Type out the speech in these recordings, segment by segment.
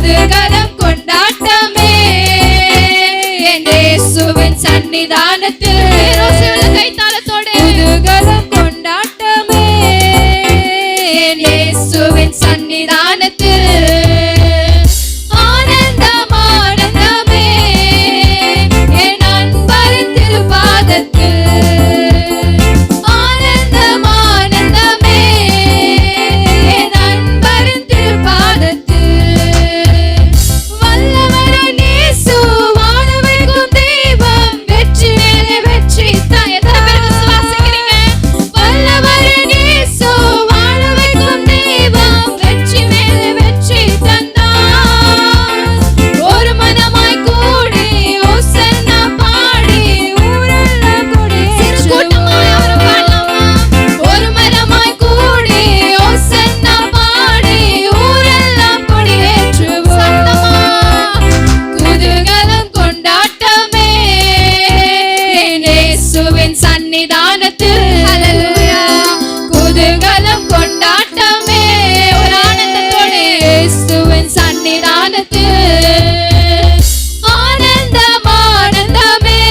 குதூகலம் கொண்டாட்டமே என் இயேசுவின் சன்னிதானத்தில். கைத்தாளத்தோட குதூகலம் கொண்டாட்டமே என் இயேசுவின் சன்னிதானத்தில். ஆனந்தம் ஆனந்தமே என் அன்பரின் திருப்பாதத்தில். ஆனந்தம் ஆனந்தமே என் அன்பரின் திருப்பாதத்தில். வல்லவரின் இயேசு வாழ வைக்கும் தெய்வம், வெற்றி மேலே வெற்றி தான். எத்தனை பேர் விசுவாசிக்கிறீங்க? வல்லவரின் இயேசு வாழ வைக்கும் தெய்வம், வெற்றி மேலே வெற்றி தந்தார். ஒரு மனமாய் கூடி ஓசன்னா பாடி ஊரெல்லாம் கொடியேற்றுவோம். ஒரு மனமாய் கூடி ஓசன்னா பாடி ஊரெல்லாம் கொடியேற்றுவோம். குதூகலம் கொண்டாட்டமே என் இயேசுவின் சன்னிதானத்தில். ஹல்லேலூயா. குதூகலம் கொண்டாட்டமே ஒரு ஆனந்தத்தோட இயேசுவின் சன்னிதானத்தில். ஆனந்தம் ஆனந்தமே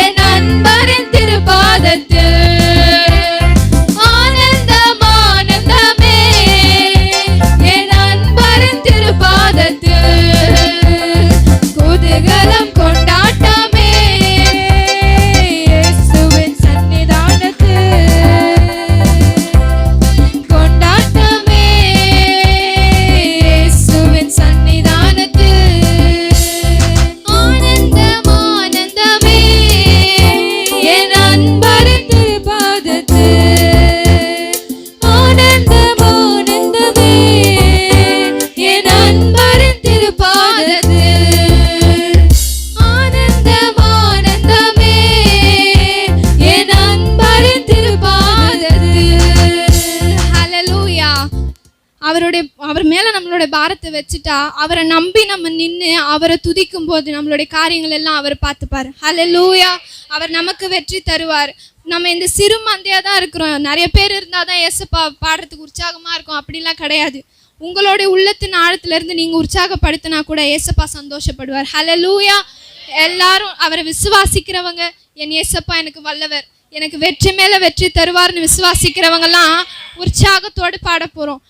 என் அன்பரின் திருப்பாதத்தில். ஆனந்தம் ஆனந்தமே என் அன்பரின் திருப்பாதத்தில். குதூகலம் கொண்டாட்டமே இயேசுவின் சன்னிதானத்தில். கொண்டாட்டமே இயேசுவின் சன்னிதானத்தில். ஆனந்தம் ஆனந்தமே என் அன்பரின் திருப்பாதத்தில். ஆனந்தம் ஆனந்தமே என் அன்பரின் திருப்பாதத்தில். ஆனந்தம் ஆனந்தமே என் அன்பரின் திருப்பாதத்தில். ஹல்லேலூயா. அவர் மேல நம்மளோட பாரத்தை வச்சுட்டா, அவரை நம்பி நம்ம நின்று அவரை துதிக்கும் போது நம்மளுடைய காரியங்கள் எல்லாம் அவர் பார்த்துப்பார். ஹல்லேலூயா. அவர் நமக்கு வெற்றி தருவார். நம்ம இந்த சிறு மந்தையா தான் இருக்கிறோம். நிறைய பேர் இருந்தாதான் ஏசப்பா பாடுறதுக்கு உற்சாகமா இருக்கும். அப்படிலாம் கிடையாது. உங்களுடைய உள்ளத்தின் ஆழத்துல இருந்து நீங்க உற்சாகப்படுத்தினா கூட ஏசப்பா சந்தோஷப்படுவார். ஹல்லேலூயா. எல்லாரும் அவரை விசுவாசிக்கிறவங்க, என் ஏசப்பா எனக்கு வல்லவர், எனக்கு வெற்றி மேல வெற்றி தருவார்னு விசுவாசிக்கிறவங்கலாம் உற்சாகத்தோடு பாட போறோம்.